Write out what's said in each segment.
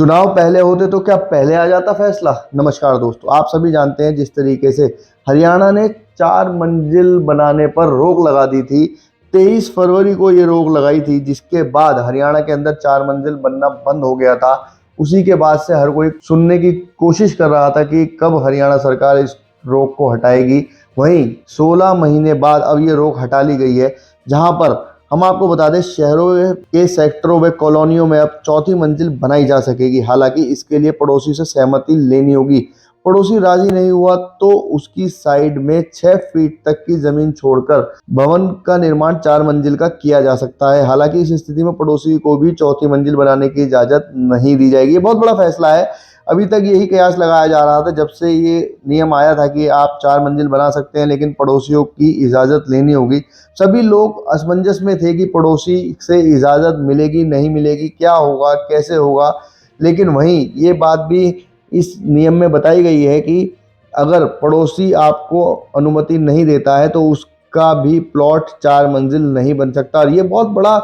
चुनाव पहले होते तो क्या पहले आ जाता फैसला। नमस्कार दोस्तों, आप सभी जानते हैं जिस तरीके से हरियाणा ने 4 मंजिल बनाने पर रोक लगा दी थी। 23 फरवरी को ये रोक लगाई थी, जिसके बाद हरियाणा के अंदर 4 मंजिल बनना बंद हो गया था। उसी के बाद से हर कोई सुनने की कोशिश कर रहा था कि कब हरियाणा सरकार इस रोक को हटाएगी। वहीं 16 महीने बाद अब ये रोक हटा ली गई है, जहां पर हम आपको बता दें शहरों के सेक्टरों व कॉलोनियों में अब 4थी मंजिल बनाई जा सकेगी। हालांकि इसके लिए पड़ोसी से सहमति लेनी होगी। पड़ोसी राजी नहीं हुआ तो उसकी साइड में 6 फीट तक की जमीन छोड़कर भवन का निर्माण 4 मंजिल का किया जा सकता है। हालांकि इस स्थिति में पड़ोसी को भी 4थी मंजिल बनाने की इजाजत नहीं दी जाएगी। ये बहुत बड़ा फैसला है। अभी तक यही कयास लगाया जा रहा था जब से ये नियम आया था कि आप 4 मंजिल बना सकते हैं, लेकिन पड़ोसियों की इजाजत लेनी होगी। सभी लोग असमंजस में थे कि पड़ोसी से इजाजत मिलेगी नहीं मिलेगी, क्या होगा कैसे होगा। लेकिन वहीं ये बात भी इस नियम में बताई गई है कि अगर पड़ोसी आपको अनुमति नहीं देता है तो उसका भी प्लॉट 4 मंजिल नहीं बन सकता। और ये बहुत बड़ा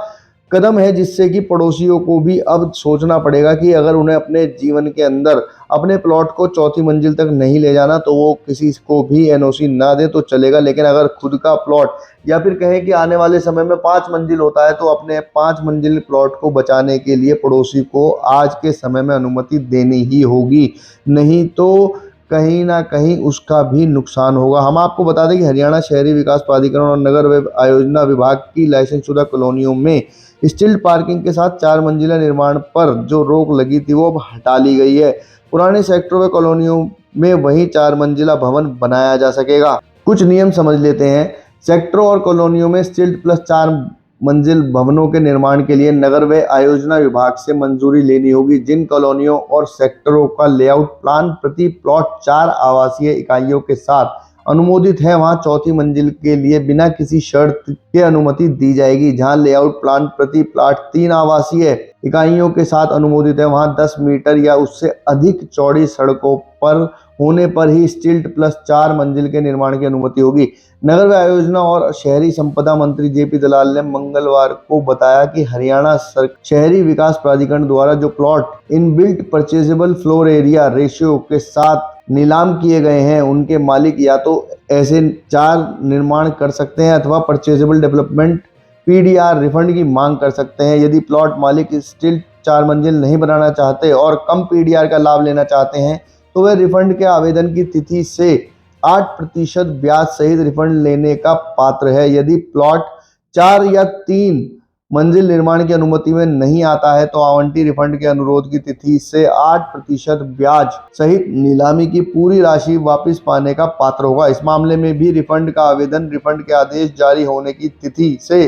कदम है, जिससे कि पड़ोसियों को भी अब सोचना पड़ेगा कि अगर उन्हें अपने जीवन के अंदर अपने प्लॉट को 4थी मंजिल तक नहीं ले जाना तो वो किसी को भी एनओसी ना दे तो चलेगा। लेकिन अगर खुद का प्लॉट या फिर कहें कि आने वाले समय में 5 मंजिल होता है तो अपने 5 मंजिल प्लॉट को बचाने के लिए पड़ोसी को आज के समय में अनुमति देनी ही होगी, नहीं तो कहीं ना कहीं उसका भी नुकसान होगा। हम आपको बता दें कि हरियाणा शहरी विकास प्राधिकरण और नगर व आयोजना विभाग की लाइसेंस शुदा कॉलोनियों में स्टिल्ट पार्किंग के साथ 4 मंजिला निर्माण पर जो रोक लगी थी वो अब हटा ली गई है। पुराने सेक्टरों व कॉलोनियों में वही 4 मंजिला भवन बनाया जा सकेगा। कुछ नियम समझ लेते हैं। सेक्टरों और कॉलोनियों में स्टिल्ट प्लस 4 मंजिल भवनों के निर्माण के लिए नगर व आयोजना विभाग से मंजूरी लेनी होगी। जिन कॉलोनियों और सेक्टरों का लेआउट प्लान प्रति प्लॉट 4 आवासीय इकाइयों के साथ अनुमोदित है, वहां 4थी मंजिल के लिए बिना किसी शर्त के अनुमति दी जाएगी। जहां लेआउट प्लान प्रति प्लॉट 3 आवासीय इकाइयों के साथ अनुमोदित है, वहां 10 मीटर या उससे अधिक चौड़ी सड़कों पर होने पर ही स्टिल्ट प्लस 4 मंजिल के निर्माण की अनुमति होगी। नगर आयोजना और शहरी संपदा मंत्री जेपी दलाल ने मंगलवार को बताया कि हरियाणा शहरी विकास प्राधिकरण द्वारा जो plot inbuilt purchasable floor area ratio के साथ नीलाम किए गए हैं, उनके मालिक या तो ऐसे 4 निर्माण कर सकते हैं अथवा परचेजेबल डेवलपमेंट पीडीआर रिफंड की मांग कर सकते हैं। यदि प्लॉट मालिक स्टिल 4 मंजिल नहीं बनाना चाहते और कम पीडीआर का लाभ लेना चाहते हैं तो वे रिफंड के आवेदन की तिथि से 8% ब्याज सहित रिफंड लेने का पात्र है। यदि प्लॉट 4 या 3 मंजिल निर्माण की अनुमति में नहीं आता है तो आवंटी रिफंड के अनुरोध की तिथि से 8% ब्याज सहित नीलामी की पूरी राशि वापस पाने का पात्र होगा। इस मामले में भी रिफंड का आवेदन रिफंड के आदेश जारी होने की तिथि से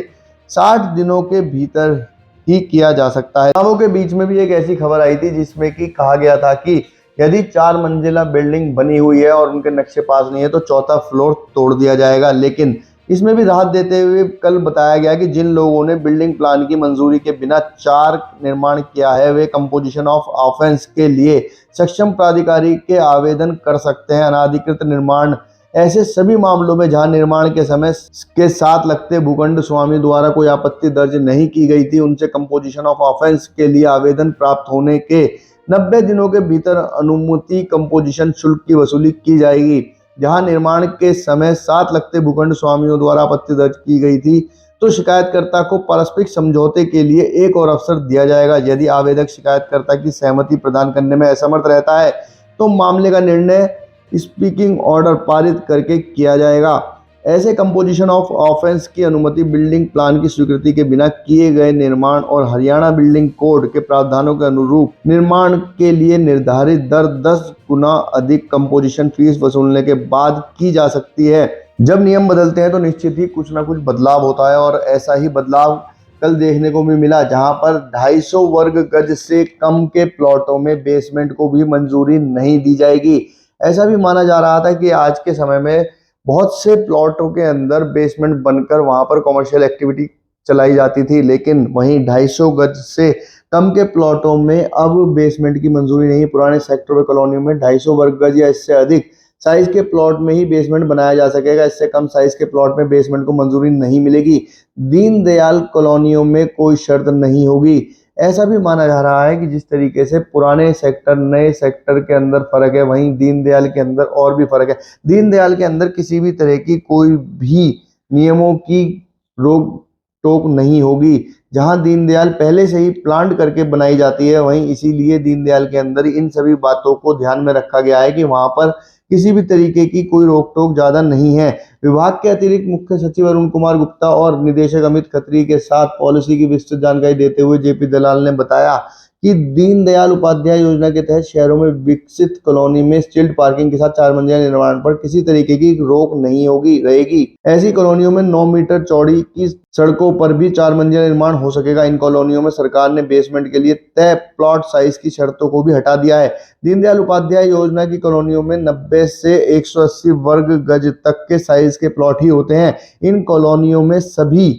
60 दिनों के भीतर ही किया जा सकता है। चुनावों के बीच में भी एक ऐसी खबर आई थी जिसमें कि कहा गया था कि यदि 4 मंजिला बिल्डिंग बनी हुई है और उनके नक्शे पास नहीं है तो चौथा फ्लोर तोड़ दिया जाएगा। लेकिन इसमें भी राहत देते हुए कल बताया गया कि जिन लोगों ने बिल्डिंग प्लान की मंजूरी के बिना 4 निर्माण किया है वे कंपोजिशन ऑफ ऑफेंस के लिए सक्षम प्राधिकारी के आवेदन कर सकते हैं। अनाधिकृत निर्माण ऐसे सभी मामलों में जहां निर्माण के समय के साथ लगते भूखंड स्वामी द्वारा कोई आपत्ति दर्ज नहीं की गई थी, उनसे कंपोजिशन ऑफ ऑफेंस के लिए आवेदन प्राप्त होने के 90 दिनों के भीतर अनुमति कंपोजिशन शुल्क की वसूली की जाएगी। जहां निर्माण के समय साथ लगते भूखंड स्वामियों द्वारा आपत्ति दर्ज की गई थी तो शिकायतकर्ता को पारस्परिक समझौते के लिए एक और अवसर दिया जाएगा। यदि आवेदक शिकायतकर्ता की सहमति प्रदान करने में असमर्थ रहता है तो मामले का निर्णय स्पीकिंग ऑर्डर पारित करके किया जाएगा। ऐसे कंपोजिशन ऑफ ऑफेंस की अनुमति बिल्डिंग प्लान की स्वीकृति के बिना किए गए निर्माण और हरियाणा बिल्डिंग कोड के प्रावधानों के अनुरूप निर्माण के लिए निर्धारित दर 10 गुना अधिक कंपोजिशन फीस वसूलने के बाद की जा सकती है। जब नियम बदलते हैं तो निश्चित ही कुछ ना कुछ बदलाव होता है और ऐसा ही बदलाव कल देखने को भी मिला, जहां पर 250 वर्ग गज से कम के प्लॉटों में बेसमेंट को भी मंजूरी नहीं दी जाएगी। ऐसा भी माना जा रहा था कि आज के समय में बहुत से प्लॉटों के अंदर बेसमेंट बनकर वहां पर कॉमर्शियल एक्टिविटी चलाई जाती थी, लेकिन वहीं 250 गज से कम के प्लॉटों में अब बेसमेंट की मंजूरी नहीं। पुराने सेक्टर व कॉलोनियों में 250 वर्ग गज या इससे अधिक साइज के प्लॉट में ही बेसमेंट बनाया जा सकेगा। इससे कम साइज के प्लॉट में बेसमेंट को मंजूरी नहीं मिलेगी। दीनदयाल कॉलोनियों में कोई शर्त नहीं होगी। ऐसा भी माना जा रहा है कि जिस तरीके से पुराने सेक्टर नए सेक्टर के अंदर फर्क है, वहीं दीनदयाल के अंदर और भी फर्क है। दीनदयाल के अंदर किसी भी तरह की कोई भी नियमों की रोक टोक नहीं होगी। जहां दीनदयाल पहले से ही प्लान करके बनाई जाती है, वहीं इसीलिए दीनदयाल के अंदर इन सभी बातों को ध्यान में रखा गया है कि वहां पर किसी भी तरीके की कोई रोक टोक ज्यादा नहीं है। विभाग के अतिरिक्त मुख्य सचिव अरुण कुमार गुप्ता और निदेशक अमित खत्री के साथ पॉलिसी की विस्तृत जानकारी देते हुए जेपी दलाल ने बताया कि दीनदयाल उपाध्याय योजना के तहत शहरों में विकसित कॉलोनी में स्टिल्ट पार्किंग के साथ 4 मंजिला निर्माण पर किसी तरीके की रोक नहीं होगी रहेगी। ऐसी कॉलोनियों में 9 मीटर चौड़ी की सड़कों पर भी 4 मंजिला निर्माण हो सकेगा। इन कॉलोनियों में सरकार ने बेसमेंट के लिए तय प्लॉट साइज की शर्तों को भी हटा दिया है। दीनदयाल उपाध्याय योजना की कॉलोनियों में 90 से 180 वर्ग गज तक के साइज के प्लॉट ही होते हैं। इन कॉलोनियों में सभी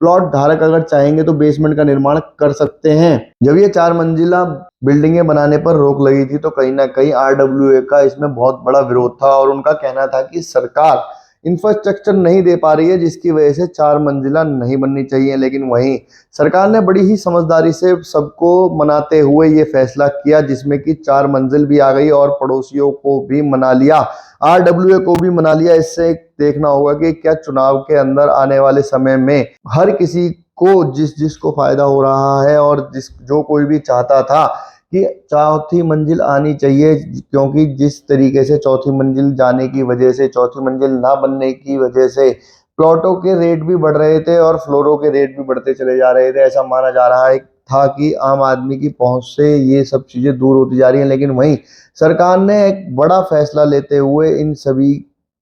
प्लॉट धारक अगर चाहेंगे तो बेसमेंट का निर्माण कर सकते हैं। जब ये 4 मंजिला बिल्डिंगें बनाने पर रोक लगी थी तो कहीं ना कहीं आरडब्ल्यूए का इसमें बहुत बड़ा विरोध था और उनका कहना था कि सरकार इंफ्रास्ट्रक्चर नहीं दे पा रही है, जिसकी वजह से 4 मंजिला नहीं बननी चाहिए। लेकिन वहीं सरकार ने बड़ी ही समझदारी से सबको मनाते हुए ये फैसला किया, जिसमें कि 4 मंजिल भी आ गई और पड़ोसियों को भी मना लिया, आरडब्ल्यूए को भी मना लिया। इससे देखना होगा कि क्या चुनाव के अंदर आने वाले समय में हर किसी को जिसको फायदा हो रहा है और जो कोई भी चाहता था कि चौथी मंजिल आनी चाहिए, क्योंकि जिस तरीके से चौथी मंजिल जाने की वजह से, चौथी मंजिल ना बनने की वजह से प्लॉटों के रेट भी बढ़ रहे थे और फ्लोरों के रेट भी बढ़ते चले जा रहे थे। ऐसा माना जा रहा है था कि आम आदमी की पहुंच से ये सब चीजें दूर होती जा रही हैं। लेकिन वहीं सरकार ने एक बड़ा फैसला लेते हुए इन सभी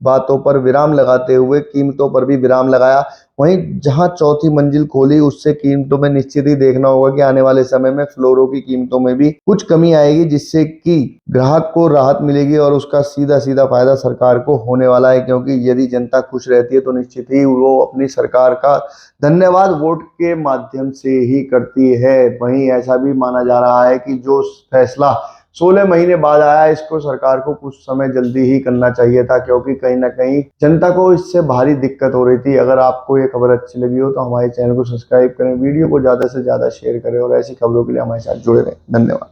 बातों पर विराम लगाते हुए कीमतों पर भी विराम लगाया। वहीं जहां चौथी मंजिल खोली उससे कीमतों में निश्चित ही देखना होगा कि आने वाले समय में फ्लोरों की कीमतों में भी कुछ कमी आएगी, जिससे कि ग्राहक को राहत मिलेगी और उसका सीधा सीधा फायदा सरकार को होने वाला है। क्योंकि यदि जनता खुश रहती है तो निश्चित ही वो अपनी सरकार का धन्यवाद वोट के माध्यम से ही करती है। वहीं ऐसा भी माना जा रहा है कि जो फैसला 16 महीने बाद आया, इसको सरकार को कुछ समय जल्दी ही करना चाहिए था, क्योंकि कहीं ना कहीं जनता को इससे भारी दिक्कत हो रही थी। अगर आपको ये खबर अच्छी लगी हो तो हमारे चैनल को सब्सक्राइब करें, वीडियो को ज़्यादा से ज़्यादा शेयर करें और ऐसी खबरों के लिए हमारे साथ जुड़े रहें। धन्यवाद।